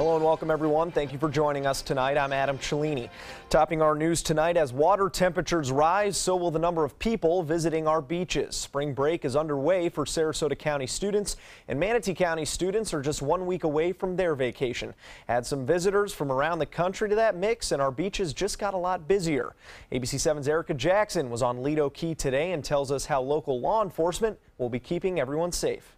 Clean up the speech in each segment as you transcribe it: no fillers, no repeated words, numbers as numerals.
Hello and welcome everyone. Thank you for joining us tonight. I'm Adam Cellini. Topping our news tonight, as water temperatures rise, so will the number of people visiting our beaches. Spring break is underway for Sarasota County students, and Manatee County students are just 1 week away from their vacation. Add some visitors from around the country to that mix, and our beaches just got a lot busier. ABC 7's Erica Jackson was on Lido Key today and tells us how local law enforcement will be keeping everyone safe.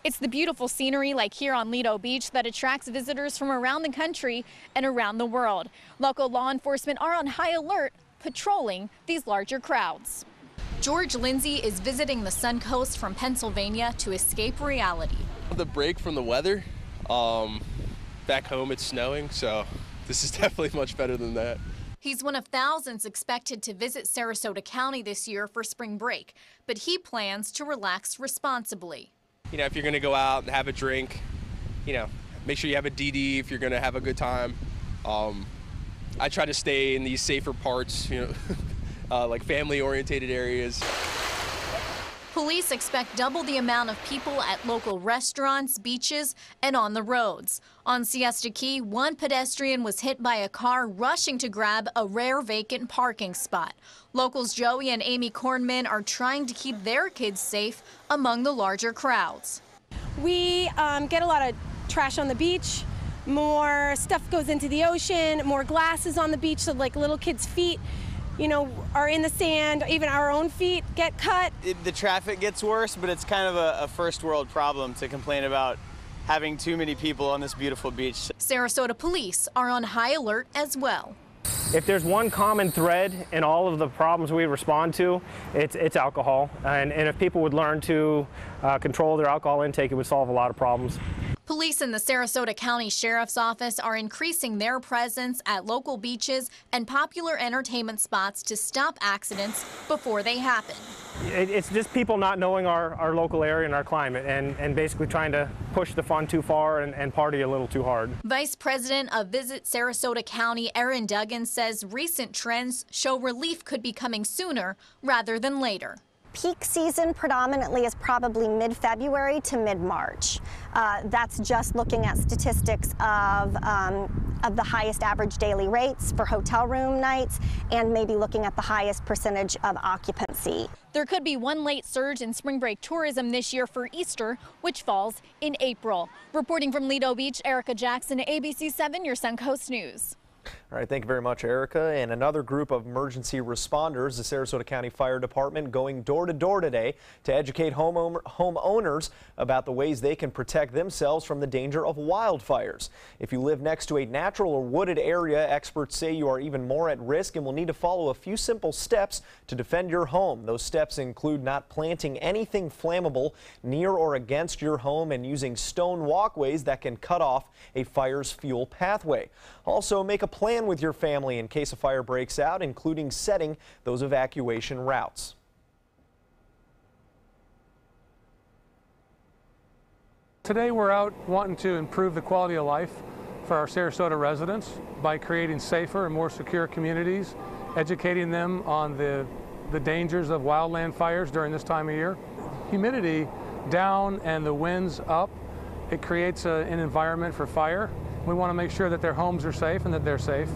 It's the beautiful scenery like here on Lido Beach that attracts visitors from around the country and around the world. Local law enforcement are on high alert, patrolling these larger crowds. George Lindsay is visiting the Sun Coast from Pennsylvania to escape reality. The break from the weather, back home it's snowing, so this is definitely much better than that. He's one of thousands expected to visit Sarasota County this year for spring break, but he plans to relax responsibly. You know, if you're going to go out and have a drink, you know, make sure you have a DD if you're going to have a good time. I try to stay in these safer parts, you know, like family-oriented areas. Police expect double the amount of people at local restaurants, beaches, and on the roads. On Siesta Key, one pedestrian was hit by a car rushing to grab a rare vacant parking spot. Locals Joey and Amy Kornman are trying to keep their kids safe among the larger crowds. We get a lot of trash on the beach, more stuff goes into the ocean, more glasses on the beach, so like little kids' feet, you know, are in the sand, even our own feet get cut. The traffic gets worse, but it's kind of a first world problem to complain about having too many people on this beautiful beach. Sarasota police are on high alert as well. If there's one common thread in all of the problems we respond to, it's alcohol. And if people would learn to control their alcohol intake, it would solve a lot of problems. Police in the Sarasota County Sheriff's Office are increasing their presence at local beaches and popular entertainment spots to stop accidents before they happen. It's just people not knowing our local area and our climate and basically trying to push the fun too far and party a little too hard. Vice President of Visit Sarasota County, Aaron Duggan, says recent trends show relief could be coming sooner rather than later. Peak season predominantly is probably mid-February to mid-March. That's just looking at statistics of the highest average daily rates for hotel room nights and maybe looking at the highest percentage of occupancy. There could be one late surge in spring break tourism this year for Easter, which falls in April. Reporting from Lido Beach, Erica Jackson, ABC 7, your Suncoast News. All right, thank you very much, Erica. And another group of emergency responders, the Sarasota County Fire Department, going door to door today to educate homeowners about the ways they can protect themselves from the danger of wildfires. If you live next to a natural or wooded area, experts say you are even more at risk and will need to follow a few simple steps to defend your home. Those steps include not planting anything flammable near or against your home and using stone walkways that can cut off a fire's fuel pathway. Also, make a plan with your family in case a fire breaks out, including setting those evacuation routes. Today we're out wanting to improve the quality of life for our Sarasota residents by creating safer and more secure communities, educating them on the dangers of wildland fires during this time of year. Humidity down and the winds up, it creates an environment for fire. We want to make sure that their homes are safe and that they're safe.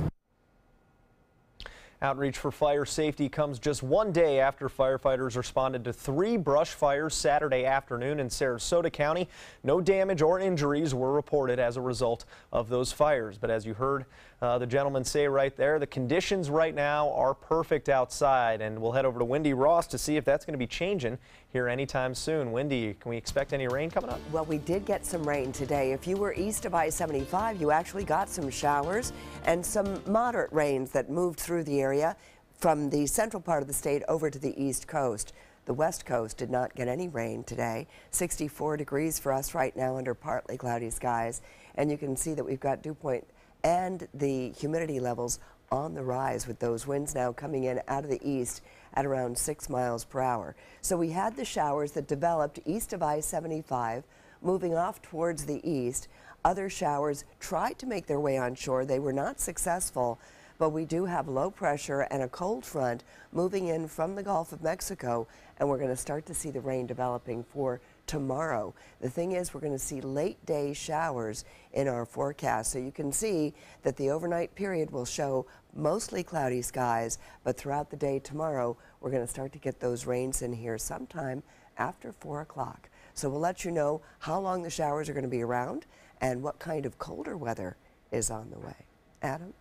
Outreach for fire safety comes just one day after firefighters responded to 3 brush fires Saturday afternoon in Sarasota County. No damage or injuries were reported as a result of those fires. But as you heard the gentleman say right there, the conditions right now are perfect outside. And we'll head over to Wendy Ross to see if that's going to be changing here anytime soon. Wendy, can we expect any rain coming up? Well, we did get some rain today. If you were east of I-75, you actually got some showers and some moderate rains that moved through the area from the central part of the state over to the east coast. The west coast did not get any rain today. 64 degrees for us right now under partly cloudy skies. And you can see that we've got dew point and the humidity levels on the rise with those winds now coming in out of the east at around 6 miles per hour. So we had the showers that developed east of I-75, moving off towards the east. Other showers tried to make their way on shore. They were not successful, but we do have low pressure and a cold front moving in from the Gulf of Mexico, and we're going to start to see the rain developing for tomorrow. The thing is, we're going to see late day showers in our forecast. So you can see that the overnight period will show mostly cloudy skies, but throughout the day tomorrow, we're going to start to get those rains in here sometime after 4 o'clock. So we'll let you know how long the showers are going to be around and what kind of colder weather is on the way. Adam?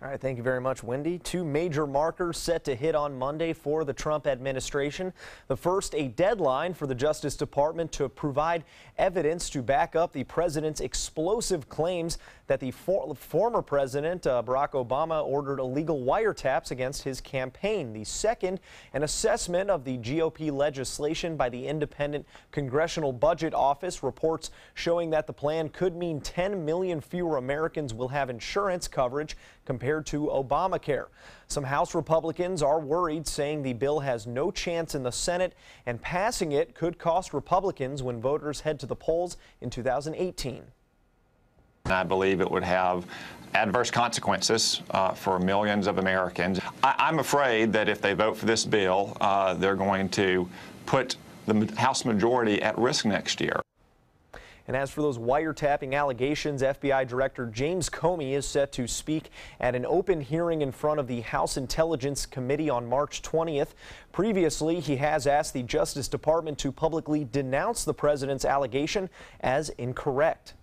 All right, thank you very much, Wendy. 2 major markers set to hit on Monday for the Trump administration. The first, a deadline for the Justice Department to provide evidence to back up the president's explosive claims that the former president, Barack Obama, ordered illegal wiretaps against his campaign. The second, an assessment of the GOP legislation by the Independent Congressional Budget Office. Reports showing that the plan could mean 10 million fewer Americans will have insurance coverage compared to Obamacare. Some House Republicans are worried, saying the bill has no chance in the Senate, and passing it could cost Republicans when voters head to the polls in 2018. I believe it would have adverse consequences for millions of Americans. I'm afraid that if they vote for this bill, they're going to put the House majority at risk next year. And as for those wiretapping allegations, FBI Director James Comey is set to speak at an open hearing in front of the House Intelligence Committee on March 20th. Previously, he has asked the Justice Department to publicly denounce the president's allegation as incorrect.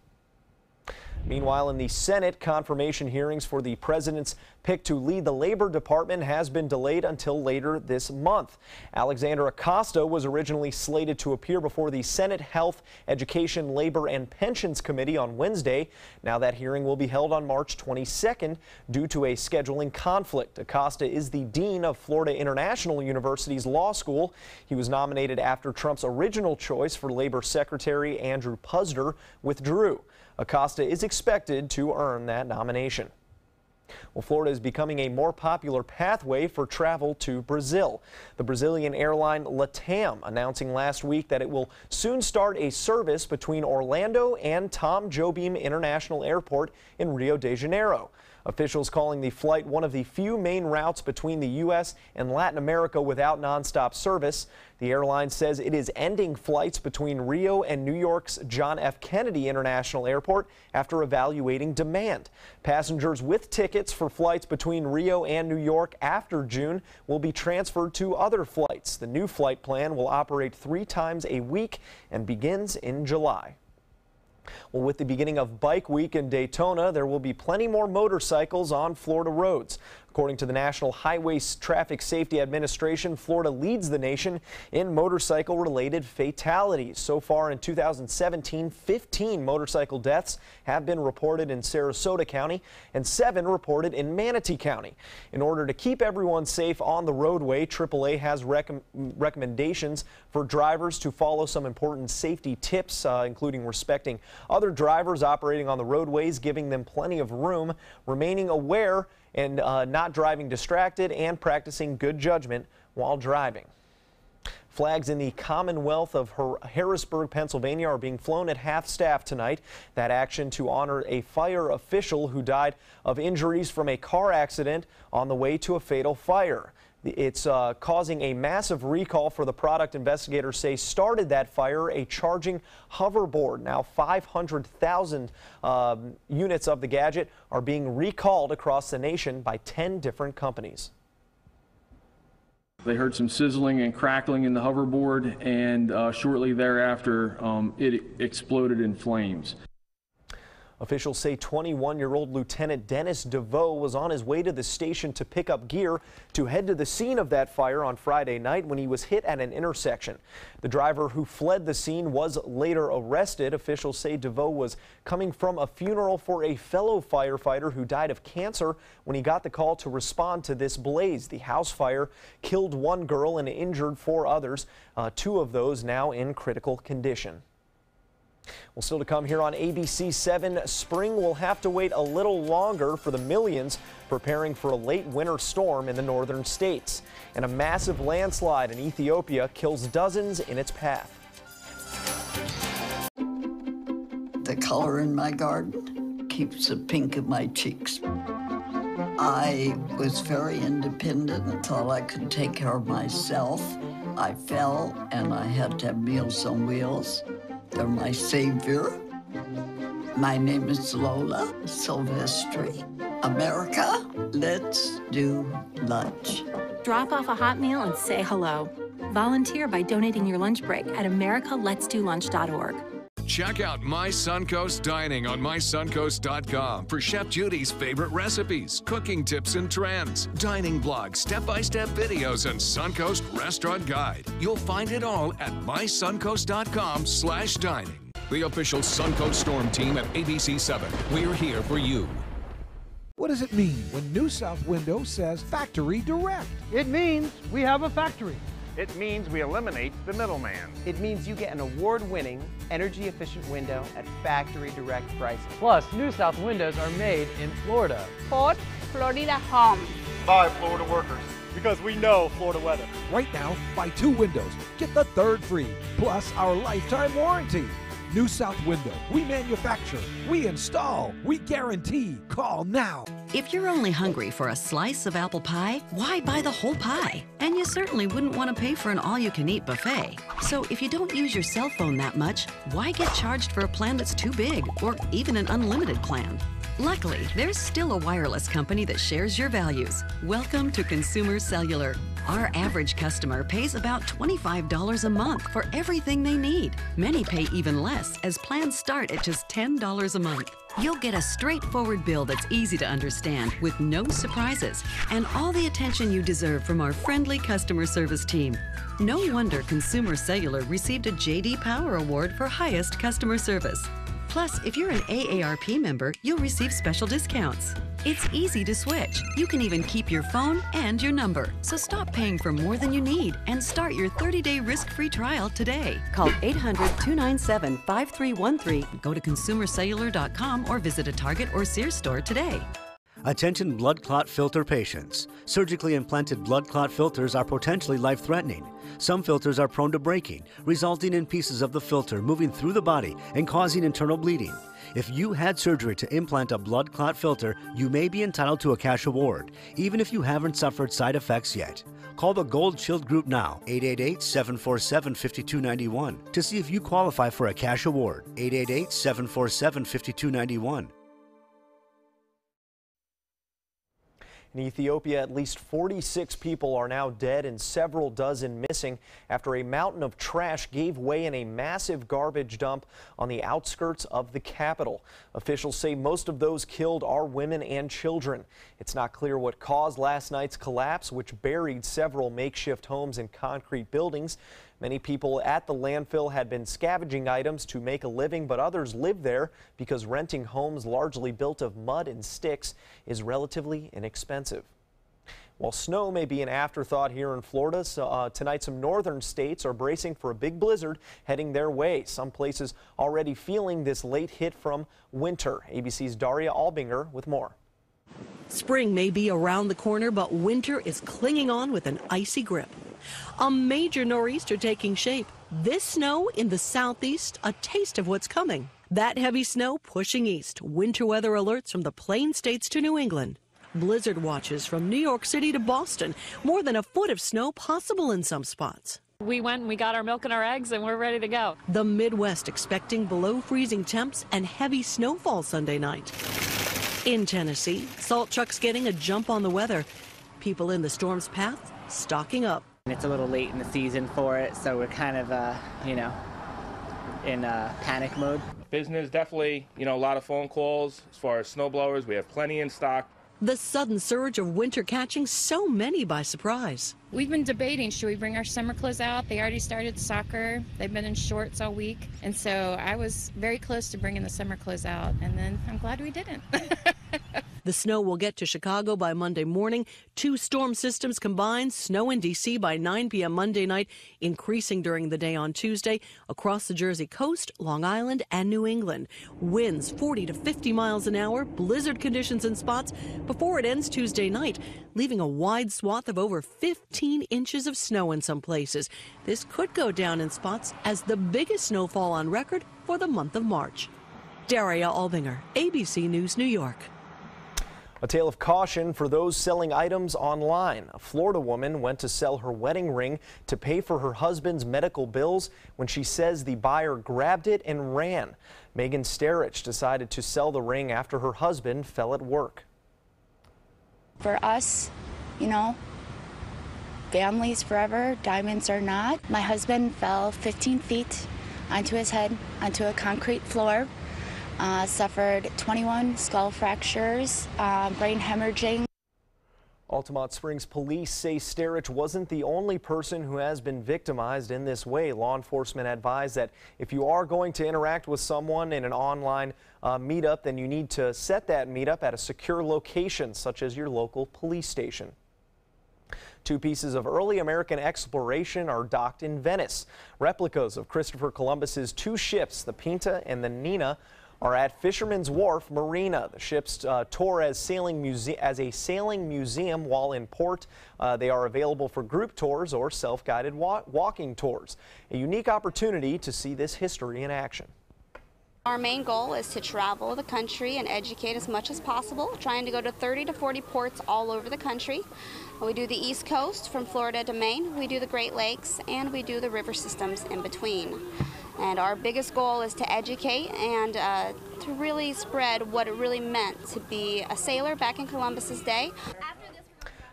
Meanwhile, in the Senate, confirmation hearings for the president's pick to lead the Labor Department has been delayed until later this month. Alexandra Acosta was originally slated to appear before the Senate Health, Education, Labor, and Pensions Committee on Wednesday. Now that hearing will be held on March 22nd due to a scheduling conflict. Acosta is the dean of Florida International University's law school. He was nominated after Trump's original choice for Labor Secretary Andrew Puzder withdrew. Acosta is expected to earn that nomination. Well, Florida is becoming a more popular pathway for travel to Brazil. The Brazilian airline LATAM announcing last week that it will soon start a service between Orlando and Tom Jobim International Airport in Rio de Janeiro. Officials calling the flight one of the few main routes between the U.S. and Latin America without nonstop service. The airline says it is ending flights between Rio and New York's John F. Kennedy International Airport after evaluating demand. Passengers with tickets for flights between Rio and New York after June will be transferred to other flights. The new flight plan will operate 3 times a week and begins in July. Well, with the beginning of Bike Week in Daytona, there will be plenty more motorcycles on Florida roads. According to the National Highway Traffic Safety Administration, Florida leads the nation in motorcycle-related fatalities. So far in 2017, 15 motorcycle deaths have been reported in Sarasota County and 7 reported in Manatee County. In order to keep everyone safe on the roadway, AAA has recommendations for drivers to follow some important safety tips, including respecting other drivers operating on the roadways, giving them plenty of room, remaining aware, and not driving distracted, and practicing good judgment while driving. Flags in the Commonwealth of Harrisburg, Pennsylvania are being flown at half-staff tonight. That action to honor a fire official who died of injuries from a car accident on the way to a fatal fire. It's causing a massive recall for the product investigators say started that fire, a charging hoverboard. Now 500,000 units of the gadget are being recalled across the nation by 10 different companies. They heard some sizzling and crackling in the hoverboard, and shortly thereafter it exploded in flames. Officials say 21-year-old Lieutenant Dennis DeVoe was on his way to the station to pick up gear to head to the scene of that fire on Friday night when he was hit at an intersection. The driver who fled the scene was later arrested. Officials say DeVoe was coming from a funeral for a fellow firefighter who died of cancer when he got the call to respond to this blaze. The house fire killed 1 girl and injured 4 others, 2 of those now in critical condition. Well, still to come here on ABC 7, spring will have to wait a little longer for the millions preparing for a late winter storm in the northern states. And a massive landslide in Ethiopia kills dozens in its path. The color in my garden keeps the pink in my cheeks. I was very independent and thought I could take care of myself. I fell and I had to have Meals on Wheels. They're my savior. My name is Lola Silvestri. America, let's do lunch. Drop off a hot meal and say hello. Volunteer by donating your lunch break at americaletsdolunch.org. Check out My Suncoast Dining on mysuncoast.com for Chef Judy's favorite recipes, cooking tips and trends, dining blogs, step-by-step videos, and Suncoast Restaurant Guide. You'll find it all at mysuncoast.com/dining. The official Suncoast Storm team at ABC7. We're here for you. What does it mean when New South Window says Factory Direct? It means we have a factory. It means we eliminate the middleman. It means you get an award-winning, energy-efficient window at factory direct prices. Plus, New South windows are made in Florida. For Florida home. By Florida workers. Because we know Florida weather. Right now, buy 2 windows, get the 3rd free, plus our lifetime warranty. New South Window. We manufacture, we install, we guarantee. Call now. If you're only hungry for a slice of apple pie, why buy the whole pie? And you certainly wouldn't want to pay for an all-you-can-eat buffet. So if you don't use your cell phone that much, why get charged for a plan that's too big, or even an unlimited plan? Luckily, there's still a wireless company that shares your values. Welcome to Consumer Cellular. Our average customer pays about $25 a month for everything they need. Many pay even less, as plans start at just $10 a month. You'll get a straightforward bill that's easy to understand with no surprises and all the attention you deserve from our friendly customer service team. No wonder Consumer Cellular received a J.D. Power Award for highest customer service. Plus, if you're an AARP member, you'll receive special discounts. It's easy to switch. You can even keep your phone and your number. So stop paying for more than you need and start your 30-day risk-free trial today. Call 800-297-5313. Go to consumercellular.com or visit a Target or Sears store today. Attention blood clot filter patients. Surgically implanted blood clot filters are potentially life-threatening. Some filters are prone to breaking, resulting in pieces of the filter moving through the body and causing internal bleeding. If you had surgery to implant a blood clot filter, you may be entitled to a cash award, even if you haven't suffered side effects yet. Call the Gold Shield Group now, 888-747-5291, to see if you qualify for a cash award, 888-747-5291. In Ethiopia, at least 46 people are now dead and several dozen missing after a mountain of trash gave way in a massive garbage dump on the outskirts of the capital. Officials say most of those killed are women and children. It's not clear what caused last night's collapse, which buried several makeshift homes and concrete buildings. Many people at the landfill had been scavenging items to make a living, but others live there because renting homes largely built of mud and sticks is relatively inexpensive. While snow may be an afterthought here in Florida, tonight some northern states are bracing for a big blizzard heading their way. Some places already feeling this late hit from winter. ABC's Daria Albinger with more. Spring may be around the corner, but winter is clinging on with an icy grip. A major nor'easter taking shape. This snow in the southeast, a taste of what's coming. That heavy snow pushing east. Winter weather alerts from the Plain States to New England. Blizzard watches from New York City to Boston. More than a foot of snow possible in some spots. We went and we got our milk and our eggs and we're ready to go. The Midwest expecting below freezing temps and heavy snowfall Sunday night. In Tennessee, salt trucks getting a jump on the weather. People in the storm's path stocking up. It's a little late in the season for it, so we're kind of, in panic mode. Business, definitely, a lot of phone calls as far as snow blowers. We have plenty in stock. The sudden surge of winter catching so many by surprise. We've been debating, should we bring our summer clothes out? They already started soccer. They've been in shorts all week. And so I was very close to bringing the summer clothes out, and then I'm glad we didn't. The snow will get to Chicago by Monday morning. 2 storm systems combined. Snow in D.C. by 9 p.m. Monday night, increasing during the day on Tuesday across the Jersey coast, Long Island, and New England. Winds 40 to 50 miles an hour, blizzard conditions in spots before it ends Tuesday night, leaving a wide swath of over 15 inches of snow in some places. This could go down in spots as the biggest snowfall on record for the month of March. Daria Albinger, ABC News, New York. A tale of caution for those selling items online. A Florida woman went to sell her wedding ring to pay for her husband's medical bills when she says the buyer grabbed it and ran. Megan Sterich decided to sell the ring after her husband fell at work. For us, you know, families forever, diamonds are not. My husband fell 15 feet onto his head, onto a concrete floor. Suffered 21 skull fractures, brain hemorrhaging. Altamont Springs police say Sterich wasn't the only person who has been victimized in this way. Law enforcement advise that if you are going to interact with someone in an online meetup, then you need to set that meetup at a secure location, such as your local police station. 2 pieces of early American exploration are docked in Venice. Replicas of Christopher Columbus's 2 ships, the Pinta and the Nina, are at Fisherman's Wharf Marina. The ships tour as a sailing museum while in port. They are available for group tours or self-guided walking tours. A unique opportunity to see this history in action. Our main goal is to travel the country and educate as much as possible, trying to go to 30 to 40 ports all over the country. We do the East Coast from Florida to Maine, we do the Great Lakes, and we do the river systems in between. And our biggest goal is to educate and to really spread what it really meant to be a sailor back in Columbus's day.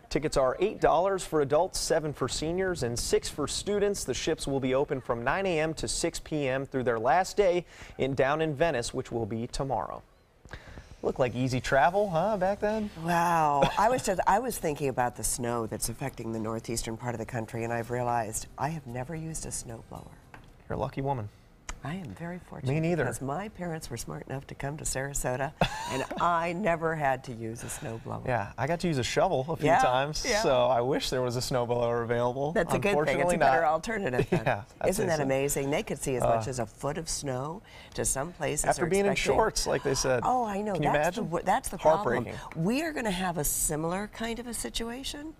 Tickets are $8 for adults, $7 for seniors, and $6 for students. The ships will be open from 9 a.m. to 6 p.m. through their last day down in Venice, which will be tomorrow. Looked like easy travel, huh, back then? Wow. I was thinking about the snow that's affecting the northeastern part of the country, and I've realized I have never used a snowblower. You're a lucky woman. I am very fortunate. Me neither. Because my parents were smart enough to come to Sarasota, and I never had to use a snowblower. Yeah, I got to use a shovel a few times, so I wish there was a snowblower available. That's a good thing. It's a better alternative. Yeah, isn't that amazing? They could see as much as a foot of snow to some places. After being in shorts, like they said. Oh, I know. Can you imagine? That's the problem. Heartbreaking. We are going to have a similar kind of a situation,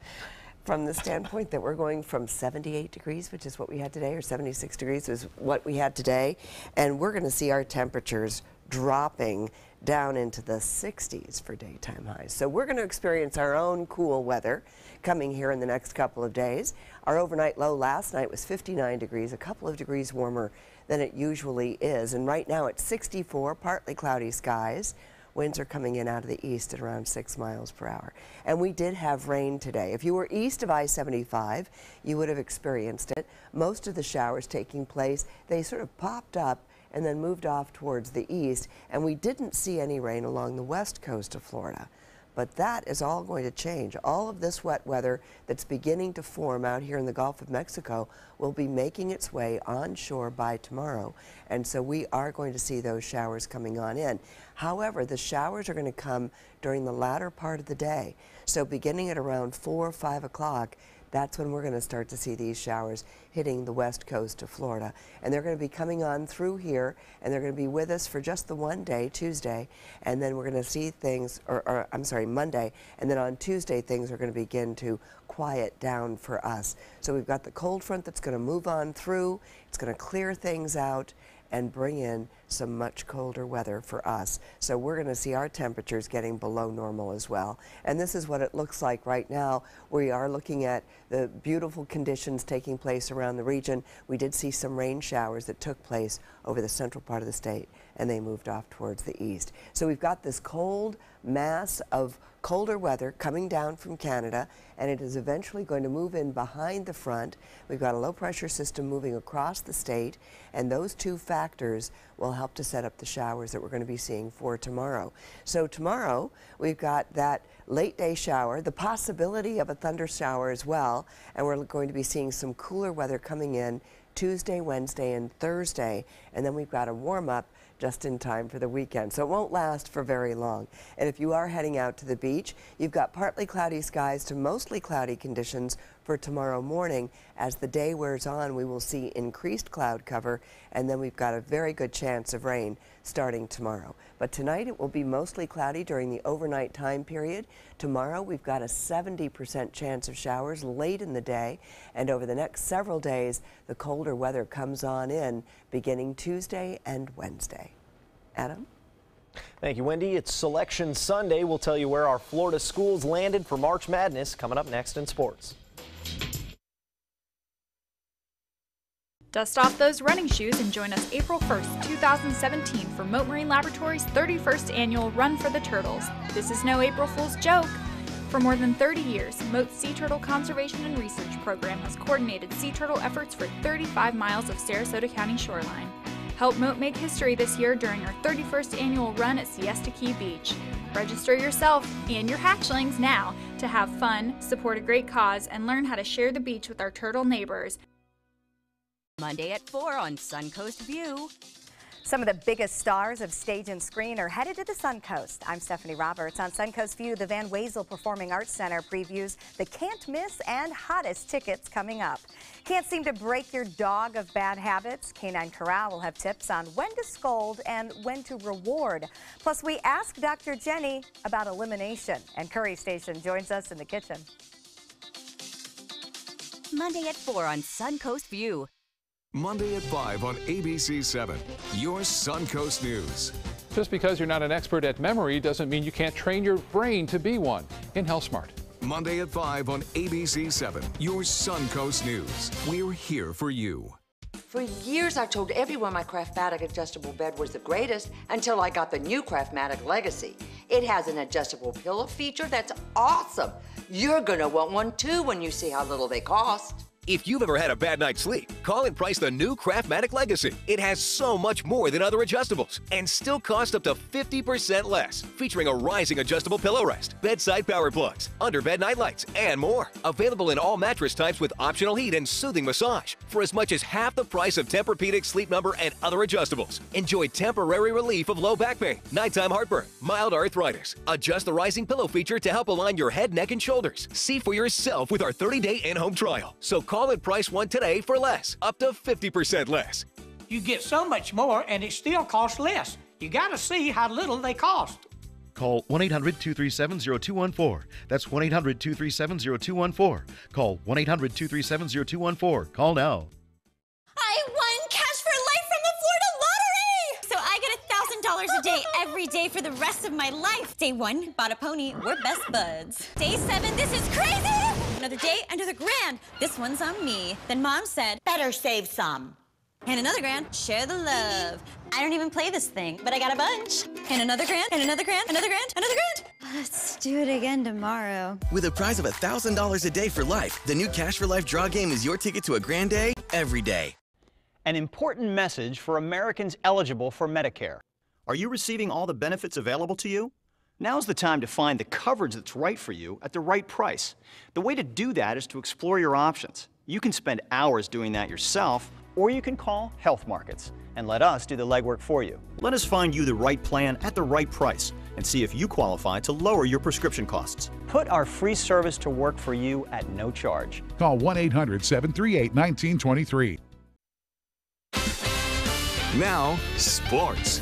from the standpoint that we're going from 78 degrees, which is what we had today, or 76 degrees is what we had today, and we're going to see our temperatures dropping down into the 60s for daytime highs. So we're going to experience our own cool weather coming here in the next couple of days. Our overnight low last night was 59 degrees, a couple of degrees warmer than it usually is, and right now it's 64, partly cloudy skies. Winds are coming in out of the east at around 6 miles per hour. And we did have rain today. If you were east of I-75, you would have experienced it. Most of the showers taking place, they sort of popped up and then moved off towards the east, and we didn't see any rain along the west coast of Florida. But that is all going to change. All of this wet weather that's beginning to form out here in the Gulf of Mexico will be making its way onshore by tomorrow. And so we are going to see those showers coming on in. However, the showers are going to come during the latter part of the day. So beginning at around 4 or 5 o'clock, that's when we're going to start to see these showers hitting the west coast of Florida. And they're going to be coming on through here, and they're going to be with us for just the one day, Tuesday, and then we're going to see things, Monday, and then on Tuesday things are going to begin to quiet down for us. So we've got the cold front that's going to move on through, it's going to clear things out, and bring in some much colder weather for us. So we're going to see our temperatures getting below normal as well. And this is what it looks like right now. We are looking at the beautiful conditions taking place around the region. We did see some rain showers that took place over the central part of the state, and they moved off towards the east. So we've got this cold mass of colder weather coming down from Canada, and it is eventually going to move in behind the front. We've got a low pressure system moving across the state, and those two factors will help to set up the showers that we're going to be seeing for tomorrow. So tomorrow we've got that late day shower, the possibility of a thunder shower as well, and we're going to be seeing some cooler weather coming in Tuesday, Wednesday, and Thursday, and then we've got a warm up just in time for the weekend. So it won't last for very long. And if you are heading out to the beach, you've got partly cloudy skies to mostly cloudy conditions for tomorrow morning. As the day wears on, we will see increased cloud cover, and then we've got a very good chance of rain starting tomorrow. But tonight it will be mostly cloudy during the overnight time period. Tomorrow we've got a 70% chance of showers late in the day, and over the next several days the colder weather comes on in beginning Tuesday and Wednesday. Adam? Thank you, Wendy. It's Selection Sunday. We'll tell you where our Florida schools landed for March Madness coming up next in sports. Dust off those running shoes and join us April 1st, 2017 for Mote Marine Laboratories' 31st annual Run for the Turtles. This is no April Fool's joke. For more than 30 years, Mote's Sea Turtle Conservation and Research Program has coordinated sea turtle efforts for 35 miles of Sarasota County shoreline. Help Mote make history this year during our 31st annual run at Siesta Key Beach. Register yourself and your hatchlings now to have fun, support a great cause, and learn how to share the beach with our turtle neighbors. Monday at 4 on Suncoast View. Some of the biggest stars of stage and screen are headed to the Suncoast. I'm Stephanie Roberts. On Suncoast View, the Van Wezel Performing Arts Center previews the can't miss and hottest tickets coming up. Can't seem to break your dog of bad habits? Canine Corral will have tips on when to scold and when to reward. Plus, we ask Dr. Jenny about elimination, and Curry Station joins us in the kitchen. Monday at 4 on Suncoast View. Monday at 5 on ABC7, your Suncoast News. Just because you're not an expert at memory doesn't mean you can't train your brain to be one in HealthSmart. Monday at 5 on ABC7, your Suncoast News. We're here for you. For years, I told everyone my Craftmatic adjustable bed was the greatest until I got the new Craftmatic Legacy. It has an adjustable pillow feature that's awesome. You're gonna want one too when you see how little they cost. If you've ever had a bad night's sleep, call and price the new Craftmatic Legacy. It has so much more than other adjustables and still costs up to 50% less. Featuring a rising adjustable pillow rest, bedside power plugs, underbed night lights, and more. Available in all mattress types with optional heat and soothing massage for as much as half the price of Tempur-Pedic, Sleep Number, and other adjustables. Enjoy temporary relief of low back pain, nighttime heartburn, mild arthritis. Adjust the rising pillow feature to help align your head, neck, and shoulders. See for yourself with our 30-day in-home trial. So call and price one today for less, up to 50% less. You get so much more and it still costs less. You gotta see how little they cost. Call 1-800-237-0214. That's 1-800-237-0214. Call 1-800-237-0214. Call now. I won Cash for Life from the Florida Lottery! So I get $1,000 a day every day for the rest of my life. Day 1, bought a pony, we're best buds. Day 7, this is crazy! Another day, another grand. This one's on me. Then Mom said, better save some. And another grand, share the love. I don't even play this thing, but I got a bunch. And another grand, and another grand, another grand, another grand. Let's do it again tomorrow. With a prize of $1,000 a day for life, the new Cash for Life draw game is your ticket to a grand day every day. An important message for Americans eligible for Medicare. Are you receiving all the benefits available to you? Now's the time to find the coverage that's right for you at the right price. The way to do that is to explore your options. You can spend hours doing that yourself, Or you can call Health Markets and let us do the legwork for you. Let us find you the right plan at the right price and see if you qualify to lower your prescription costs. Put our free service to work for you at no charge. Call 1-800-738-1923. Now, sports.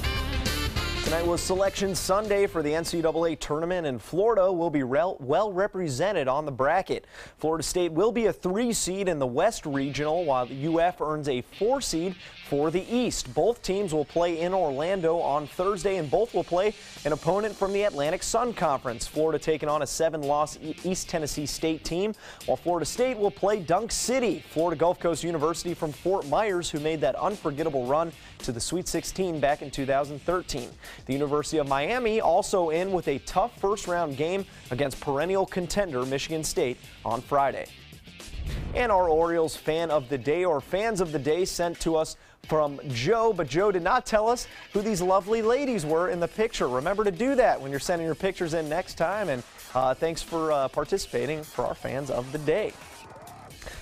Tonight was Selection Sunday for the NCAA tournament, and Florida will be well represented on the bracket. Florida State will be a 3 seed in the West Regional, while UF earns a 4 seed for the East. Both teams will play in Orlando on Thursday, and both will play an opponent from the Atlantic Sun Conference. Florida taking on a 7-loss East Tennessee State team, while Florida State will play Dunk City, Florida Gulf Coast University from Fort Myers, who made that unforgettable run to the Sweet 16 back in 2013. The University of Miami also in with a tough first-round game against perennial contender Michigan State on Friday. And our Orioles fan of the day, or fans of the day, sent to us from Joe, but Joe did not tell us who these lovely ladies were in the picture. Remember to do that when you're sending your pictures in next time, and thanks for participating for our fans of the day.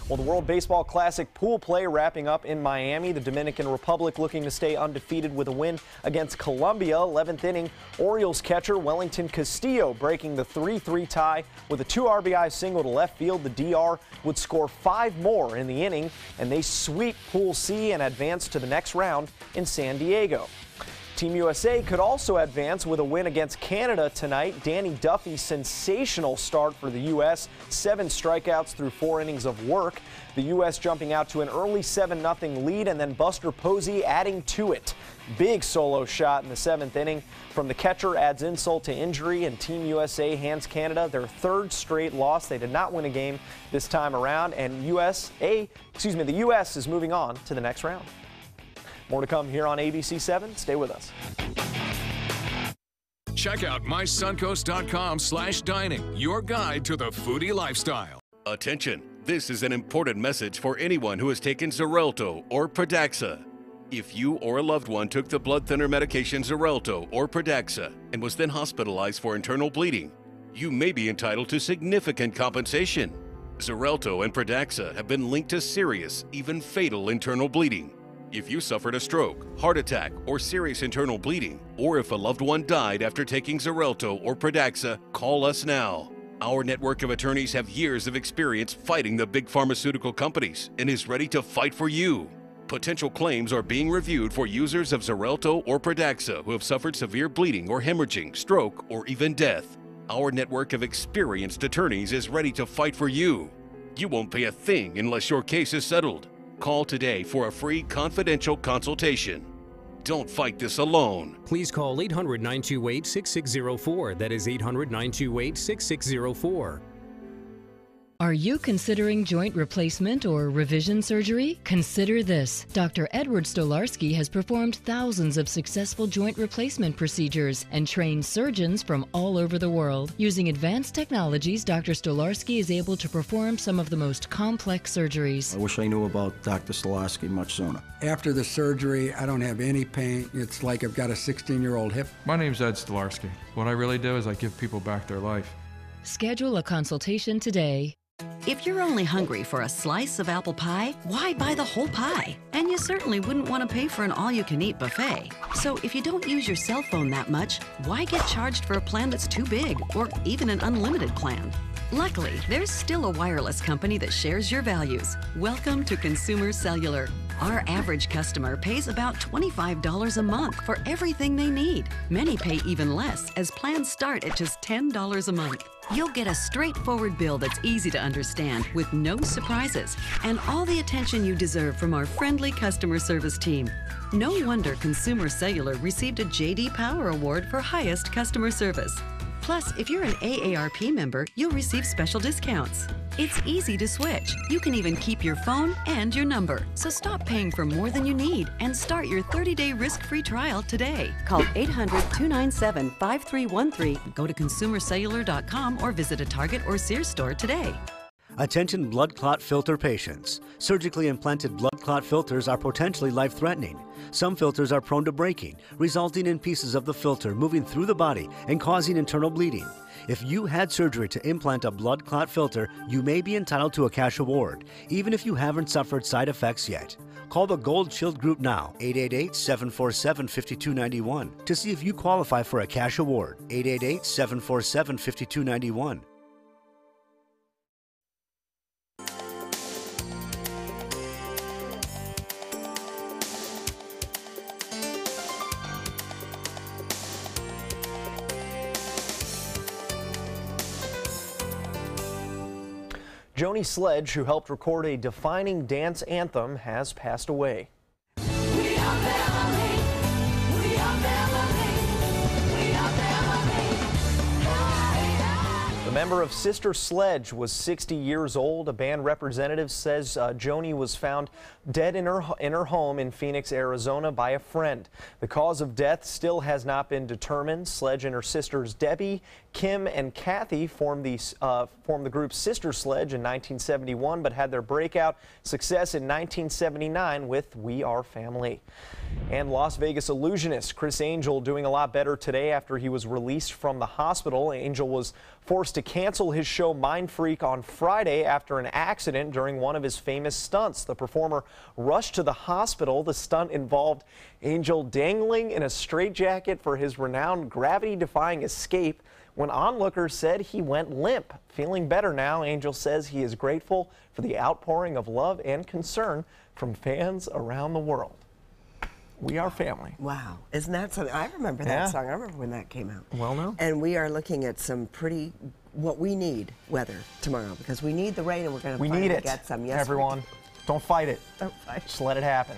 Well, the World Baseball Classic pool play wrapping up in Miami. The Dominican Republic looking to stay undefeated with a win against Colombia. 11th inning, Orioles catcher Wellington Castillo breaking the 3-3 tie with a 2 RBI single to left field. The DR would score 5 more in the inning, and they sweep Pool C and advance to the next round in San Diego. Team USA could also advance with a win against Canada tonight. Danny Duffy's sensational start for the U.S. 7 strikeouts through 4 innings of work. The U.S. jumping out to an early 7-0 lead, and then Buster Posey adding to it. Big solo shot in the 7th inning from the catcher adds insult to injury, and Team USA hands Canada their 3rd straight loss. They did not win a game this time around, and the U.S. is moving on to the next round. More to come here on ABC 7. Stay with us. Check out mysuncoast.com/dining, your guide to the foodie lifestyle. Attention, this is an important message for anyone who has taken Xarelto or Pradaxa. If you or a loved one took the blood thinner medication Xarelto or Pradaxa and was then hospitalized for internal bleeding, you may be entitled to significant compensation. Xarelto and Pradaxa have been linked to serious, even fatal internal bleeding. If you suffered a stroke, heart attack, or serious internal bleeding, or if a loved one died after taking Xarelto or Pradaxa, call us now. Our network of attorneys have years of experience fighting the big pharmaceutical companies and is ready to fight for you. Potential claims are being reviewed for users of Xarelto or Pradaxa who have suffered severe bleeding or hemorrhaging, stroke, or even death. Our network of experienced attorneys is ready to fight for you. You won't pay a thing unless your case is settled. Call today for a free confidential consultation. Don't fight this alone. Please call 800-928-6604. That is 800-928-6604. Are you considering joint replacement or revision surgery? Consider this. Dr. Edward Stolarski has performed thousands of successful joint replacement procedures and trained surgeons from all over the world. Using advanced technologies, Dr. Stolarski is able to perform some of the most complex surgeries. I wish I knew about Dr. Stolarski much sooner. After the surgery, I don't have any pain. It's like I've got a 16-year-old hip. My name's Ed Stolarski. What I really do is I give people back their life. Schedule a consultation today. If you're only hungry for a slice of apple pie, why buy the whole pie? And you certainly wouldn't want to pay for an all-you-can-eat buffet. So if you don't use your cell phone that much, why get charged for a plan that's too big, or even an unlimited plan? Luckily, there's still a wireless company that shares your values. Welcome to Consumer Cellular. Our average customer pays about $25 a month for everything they need. Many pay even less, as plans start at just $10 a month. You'll get a straightforward bill that's easy to understand with no surprises and all the attention you deserve from our friendly customer service team. No wonder Consumer Cellular received a J.D. Power Award for highest customer service. Plus, if you're an AARP member, you'll receive special discounts. It's easy to switch. You can even keep your phone and your number. So stop paying for more than you need and start your 30-day risk-free trial today. Call 800-297-5313. Go to consumercellular.com or visit a Target or Sears store today. Attention blood clot filter patients. Surgically implanted blood clot filters are potentially life-threatening. Some filters are prone to breaking, resulting in pieces of the filter moving through the body and causing internal bleeding. If you had surgery to implant a blood clot filter, you may be entitled to a cash award, even if you haven't suffered side effects yet. Call the Gold Shield Group now, 888-747-5291, to see if you qualify for a cash award, 888-747-5291. Joni Sledge, who helped record a defining dance anthem, has passed away. The member of Sister Sledge was 60 years old. A band representative says Joni was found dead in her home in Phoenix, Arizona by a friend. The cause of death still has not been determined. Sledge and her sisters Debbie, Kim, and Kathy formed the group Sister Sledge in 1971, but had their breakout success in 1979 with We Are Family. And Las Vegas illusionist Criss Angel doing a lot better today after he was released from the hospital. Angel was forced to cancel his show Mind Freak on Friday after an accident during one of his famous stunts. The performer rushed to the hospital. The stunt involved Angel dangling in a straitjacket for his renowned gravity-defying escape when onlookers said he went limp. Feeling better now, Angel says he is grateful for the outpouring of love and concern from fans around the world. We are family. Wow. Isn't that something? I remember that song. I remember when that came out. Well, no. And we are looking at some pretty, what we need weather tomorrow, because we need the rain and we're going to finally get some. Yes, everyone. Don't fight it. Don't fight. Just let it happen.